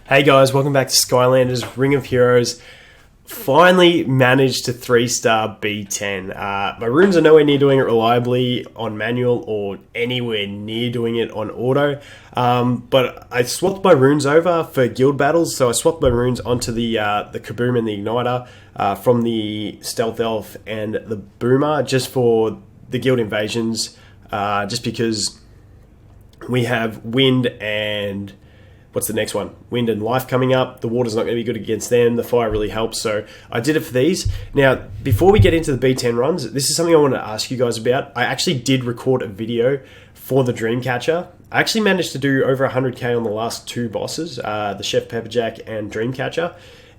Hey guys, welcome back to Skylanders Ring of Heroes. Finally managed to 3-star B10. My runes are nowhere near doing it reliably on manual or anywhere near doing it on auto. But I swapped my runes over for guild battles. So I swapped my runes onto the Kaboom and the Igniter from the Stealth Elf and the Boomer just for the guild invasions. Just because we have Wind and... what's the next one? Wind and Life coming up. The water's not going to be good against them. The fire really helps. So I did it for these. Now, before we get into the B10 runs, this is something I want to ask you guys about. I actually did record a video for the Dreamcatcher. I actually managed to do over 100k on the last two bosses, the Chef Pepperjack and Dreamcatcher.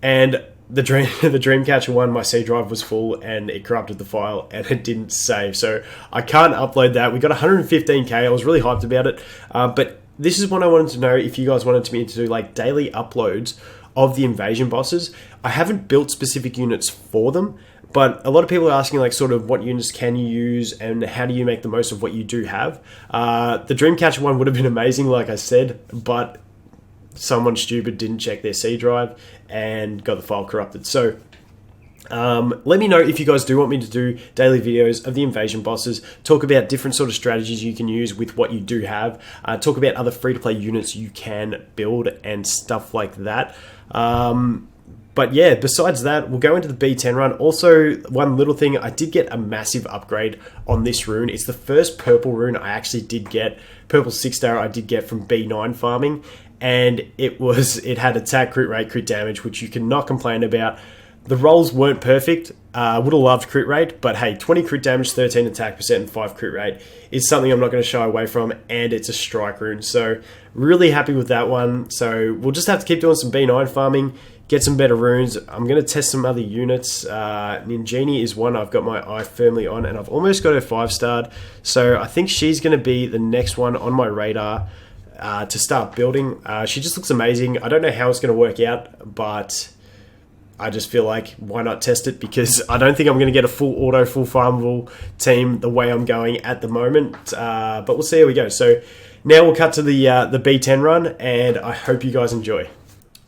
And the Dreamcatcher one, my C drive was full and it corrupted the file and it didn't save. So I can't upload that. We got 115k. I was really hyped about it. But this is what I wanted to know if you guys wanted me to do like daily uploads of the invasion bosses. I haven't built specific units for them, but a lot of people are asking like sort of what units can you use and how do you make the most of what you do have. The Dreamcatcher one would have been amazing, like I said, but someone stupid didn't check their C drive and got the file corrupted. So let me know if you guys do want me to do daily videos of the invasion bosses, talk about different sort of strategies you can use with what you do have, talk about other free-to-play units you can build and stuff like that. But yeah, besides that, we'll go into the B10 run. Also, one little thing, I did get a massive upgrade on this rune. It's the first purple rune I actually did get, purple 6-star I did get from B9 farming, and it had attack, crit rate, crit damage, which you cannot complain about. The rolls weren't perfect. Would have loved crit rate, but hey, 20 crit damage, 13 attack percent, and 5 crit rate is something I'm not going to shy away from, and it's a strike rune. So really happy with that one. So we'll just have to keep doing some B9 farming, get some better runes. I'm going to test some other units. Ninjini is one I've got my eye firmly on, and I've almost got her 5-starred. So I think she's going to be the next one on my radar to start building. She just looks amazing. I don't know how it's going to work out, but I just feel like, why not test it? Because I don't think I'm going to get a full auto, full farmable team the way I'm going at the moment. But we'll see how we go. So now we'll cut to the B10 run, and I hope you guys enjoy.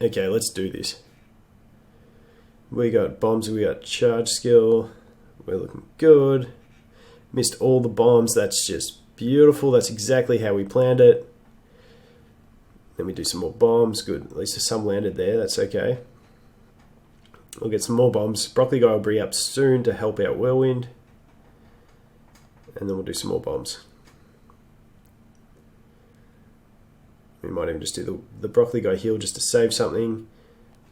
Okay, let's do this. We got bombs, we got charge skill. We're looking good. Missed all the bombs. That's just beautiful. That's exactly how we planned it. Then we do some more bombs. Good. At least there's some landed there. That's okay. We'll get some more bombs. Broccoli Guy will be up soon to help out Whirlwind. And then we'll do some more bombs. We might even just do the Broccoli Guy heal just to save something.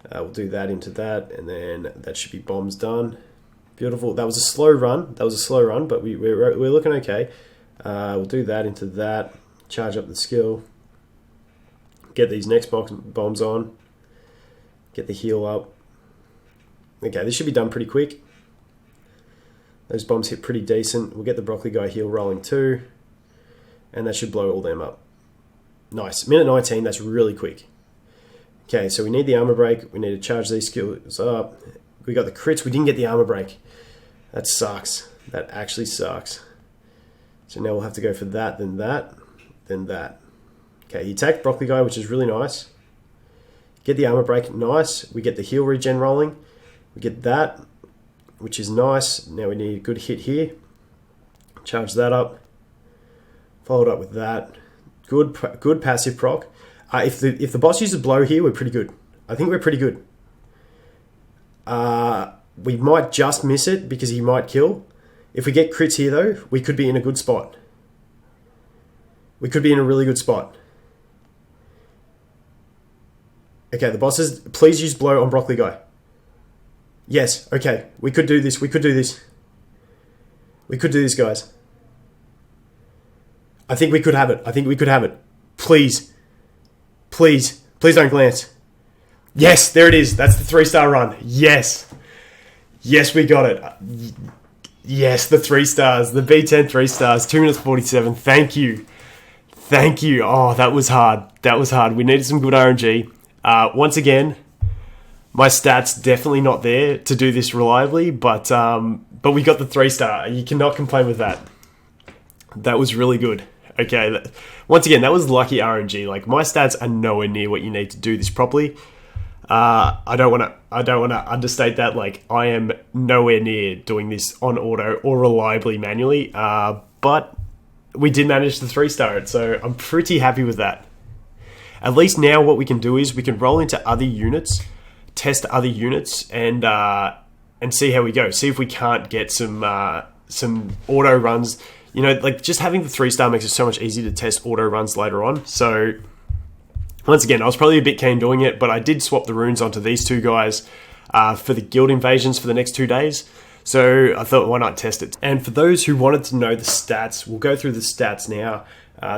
We'll do that into that, and then that should be bombs done. Beautiful. That was a slow run. But we're looking okay. We'll do that into that. Charge up the skill. Get these next bombs on. Get the heal up. Okay, this should be done pretty quick. Those bombs hit pretty decent. We'll get the Broccoli Guy heal rolling too. And that should blow all them up. Nice. Minute 19, that's really quick. Okay, so we need the armor break. We need to charge these skills up. We got the crits. We didn't get the armor break. That sucks. That actually sucks. So now we'll have to go for that, then that, then that. Okay, he attacked Broccoli Guy, which is really nice. Get the armor break. Nice. We get the heal regen rolling. We get that, which is nice. Now we need a good hit here. Charge that up. Followed up with that. Good passive proc. If the boss uses blow here, we're pretty good. I think we're pretty good. We might just miss it because he might kill. If we get crits here, though, we could be in a good spot. We could be in a really good spot. Okay, the boss says, please use blow on Broccoli Guy. Yes, okay. We could do this. We could do this. We could do this, guys. I think we could have it. I think we could have it. Please. Please. Please don't glance. Yes, there it is. That's the 3-star run. Yes. Yes, we got it. Yes, the 3 stars. The B10 3 stars. 2 minutes 47. Thank you. Thank you. Oh, that was hard. That was hard. We needed some good RNG. Once again, my stats definitely not there to do this reliably, but we got the 3-star. You cannot complain with that. That was really good. Okay, once again, that was lucky RNG. Like, my stats are nowhere near what you need to do this properly. I don't want to understate that. Like, I am nowhere near doing this on auto or reliably manually. But we did manage to 3-star it, so I'm pretty happy with that. At least now what we can do is we can roll into other units, test other units, and see how we go. See if we can't get some auto runs. You know, like, just having the 3-star makes it so much easier to test auto runs later on. So, once again, I was probably a bit keen doing it, but I did swap the runes onto these two guys for the guild invasions for the next 2 days. So, I thought, why not test it? And for those who wanted to know the stats, we'll go through the stats now.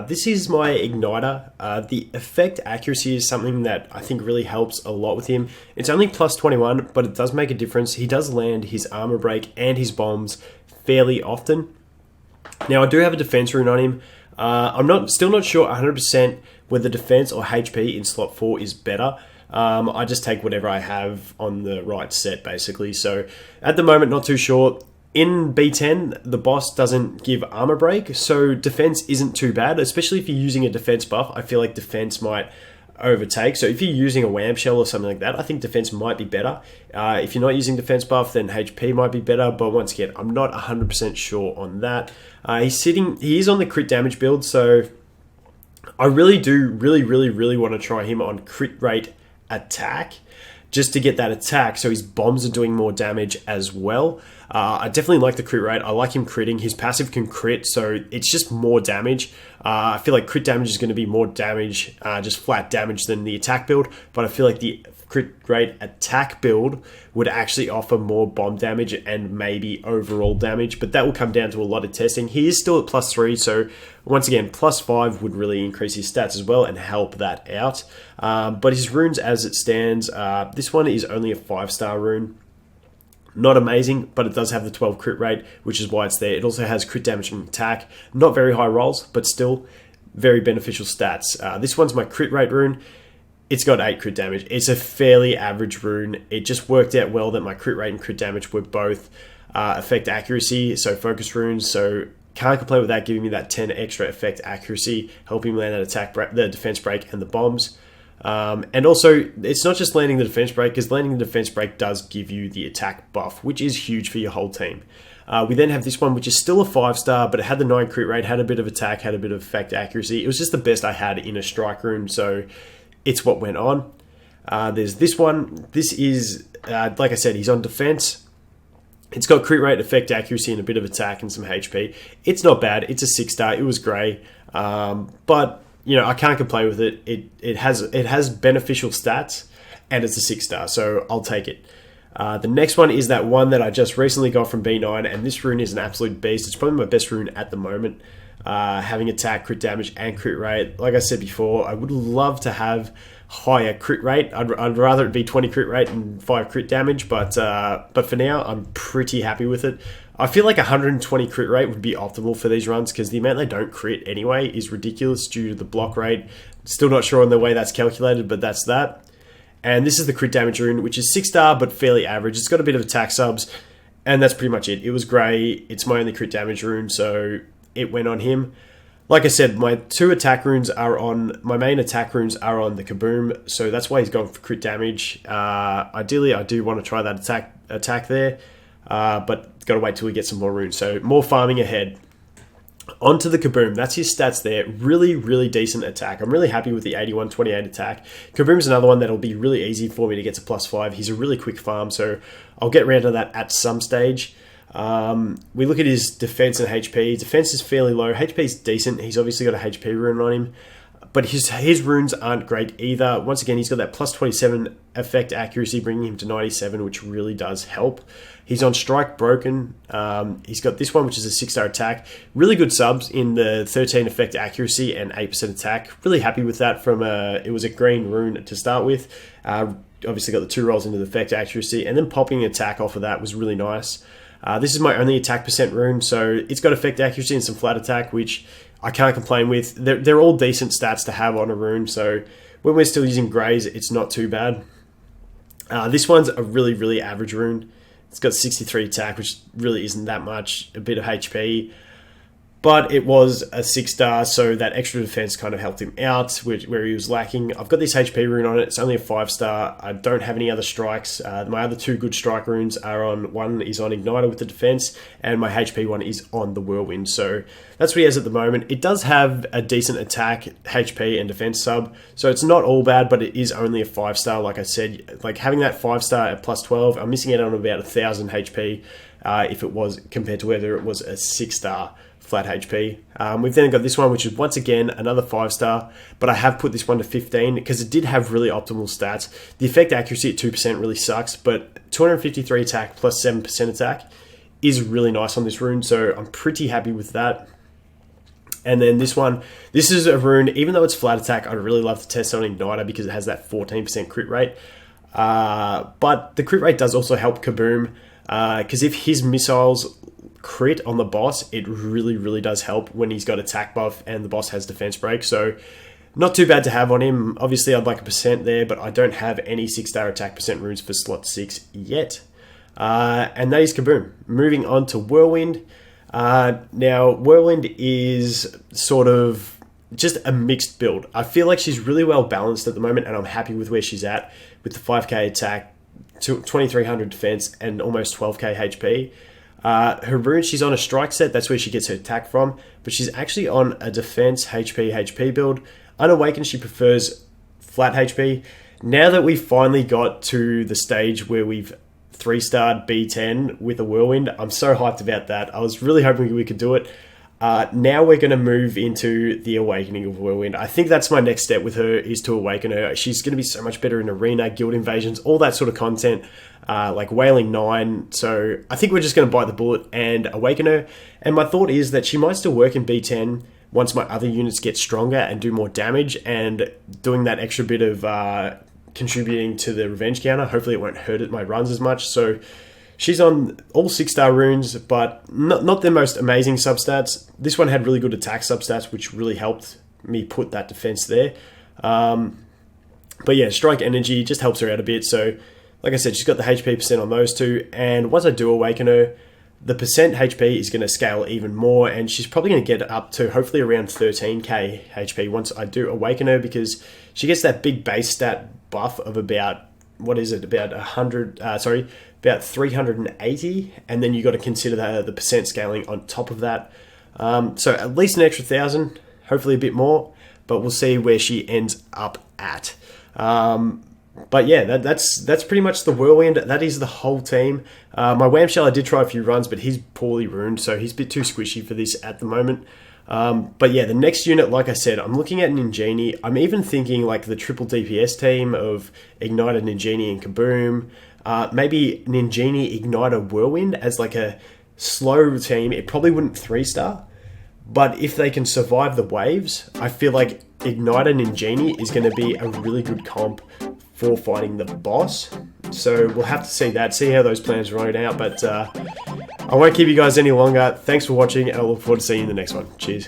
This is my Igniter. The effect accuracy is something that I think really helps a lot with him. It's only plus 21, but it does make a difference. He does land his armor break and his bombs fairly often. Now, I do have a defense rune on him. I'm still not sure 100% whether defense or HP in slot 4 is better. I just take whatever I have on the right set, basically. So, at the moment, not too sure. In B10, the boss doesn't give armor break, so defense isn't too bad, especially if you're using a defense buff. I feel like defense might overtake. So if you're using a wham shell or something like that, I think defense might be better. If you're not using defense buff, then HP might be better. But once again, I'm not 100% sure on that. He is on the crit damage build, so I really do really want to try him on crit rate attack, just to get that attack, so his bombs are doing more damage as well. I definitely like the crit rate. I like him critting. His passive can crit, so it's just more damage. I feel like crit damage is going to be more damage, just flat damage, than the attack build, but I feel like the crit rate attack build would actually offer more bomb damage and maybe overall damage, but that will come down to a lot of testing. He is still at plus 3, so once again, plus 5 would really increase his stats as well and help that out. But his runes as it stands, this one is only a 5-star rune. Not amazing, but it does have the 12 crit rate, which is why it's there. It also has crit damage and attack. Not very high rolls, but still very beneficial stats. This one's my crit rate rune. It's got 8 crit damage. It's a fairly average rune. It just worked out well that my crit rate and crit damage were both effect accuracy, so focus runes. So can't complain with that, giving me that 10 extra effect accuracy, helping me land that attack, the defense break, and the bombs. And also, it's not just landing the defense break, because landing the defense break does give you the attack buff, which is huge for your whole team. We then have this one, which is still a 5-star, but it had the 9 crit rate, had a bit of attack, had a bit of effect accuracy. It was just the best I had in a strike rune, so it's what went on. There's this one. This is, like I said, he's on defense. It's got crit rate, effect accuracy, and a bit of attack and some HP. It's not bad. It's a 6-star. It was grey. But you know, I can't complain with it. It has beneficial stats, and it's a 6-star, so I'll take it. The next one is that one that I just recently got from B9, and this rune is an absolute beast. It's probably my best rune at the moment. Having attack, crit damage, and crit rate. Like I said before, I would love to have higher crit rate. I'd rather it be 20 crit rate and 5 crit damage, but for now, I'm pretty happy with it. I feel like 120 crit rate would be optimal for these runs, because the amount they don't crit anyway is ridiculous due to the block rate. Still not sure on the way that's calculated, but that's that. And this is the crit damage rune, which is 6-star, but fairly average. It's got a bit of attack subs, and that's pretty much it. It was grey. It's my only crit damage rune, so it went on him. Like I said, my main attack runes are on the Kaboom, so that's why he's going for crit damage. Ideally, I do want to try that attack there, but got to wait till we get some more runes. So more farming ahead. Onto the Kaboom. That's his stats there. Really decent attack. I'm really happy with the 81-28 attack. Kaboom's another one that'll be really easy for me to get to plus 5. He's a really quick farm, so I'll get around to that at some stage. We look at his defense and HP. Defense is fairly low. HP is decent. He's obviously got a HP rune on him, but his runes aren't great either. Once again, he's got that plus 27 effect accuracy, bringing him to 97, which really does help. He's on Strike Broken. He's got this one, which is a 6-star attack. Really good subs in the 13 effect accuracy and 8% attack. Really happy with that. It was a green rune to start with. Obviously got the 2 rolls into the effect accuracy, and then popping attack off of that was really nice. This is my only attack percent rune, so it's got effect accuracy and some flat attack, which I can't complain with. They're all decent stats to have on a rune, so when we're still using greys, it's not too bad. This one's a really average rune. It's got 63 attack, which really isn't that much. A bit of HP. but it was a 6-star, so that extra defense kind of helped him out where he was lacking. I've got this HP rune on it. It's only a 5-star. I don't have any other strikes. My other 2 good strike runes are on, one is on Igniter with the defense, and my HP one is on the Whirlwind. So that's what he has at the moment. It does have a decent attack, HP, and defense sub, so it's not all bad, but it is only a 5-star. Like I said, like having that 5-star at plus 12, I'm missing out on about 1,000 HP if it was compared to whether it was a 6-star flat HP. We've then got this one, which is once again another 5-star, but I have put this one to 15 because it did have really optimal stats. The effect accuracy at 2% really sucks, but 253 attack plus 7% attack is really nice on this rune, so I'm pretty happy with that. And then this one, this is a rune, even though it's flat attack, I'd really love to test it on Igniter because it has that 14% crit rate. But the crit rate does also help Kaboom, because if his missiles crit on the boss, it really does help when he's got attack buff and the boss has defense break. So not too bad to have on him. Obviously I'd like a percent there, but I don't have any 6-star attack percent runes for slot 6 yet. And that is Kaboom. Moving on to Whirlwind. Now Whirlwind is sort of just a mixed build. I feel like she's really well balanced at the moment, and I'm happy with where she's at with the 5k attack, 2300 defense, and almost 12k HP. Her rune, she's on a strike set, that's where she gets her attack from, but she's actually on a defense HP build. Unawakened, she prefers flat HP. Now that we've finally got to the stage where we've 3-starred B10 with a Whirlwind, I'm so hyped about that. I was really hoping we could do it. Now we're going to move into the Awakening of Whirlwind. I think that's my next step with her, is to awaken her. She's going to be so much better in Arena, Guild Invasions, all that sort of content, like Wailing 9. So I think we're just going to bite the bullet and awaken her. And my thought is that she might still work in B10 once my other units get stronger and do more damage, and doing that extra bit of contributing to the revenge counter. Hopefully it won't hurt at my runs as much. So she's on all 6-star runes, but not the most amazing substats. This one had really good attack substats, which really helped me put that defense there. But yeah, strike energy just helps her out a bit. So like I said, she's got the HP percent on those 2. And once I do awaken her, the percent HP is going to scale even more, and she's probably going to get up to hopefully around 13k HP once I do awaken her, because she gets that big base stat buff of about, what is it, about 380, and then you got to consider the percent scaling on top of that. So at least an extra 1,000, hopefully a bit more, but we'll see where she ends up at. But yeah, that's pretty much the Whirlwind. That is the whole team. My Whamshell, I did try a few runs, but he's poorly ruined, so he's a bit too squishy for this at the moment. But yeah, the next unit, like I said, I'm looking at Ninjini. I'm even thinking like the triple DPS team of Igniter, Ninjini, and Kaboom. Maybe Ninjini, Igniter, Whirlwind as like a slow team. It probably wouldn't 3-star, but if they can survive the waves, I feel like Igniter Ninjini is going to be a really good comp for fighting the boss. So we'll have to see how those plans roll out, but I won't keep you guys any longer. Thanks for watching, and I look forward to seeing you in the next one. Cheers.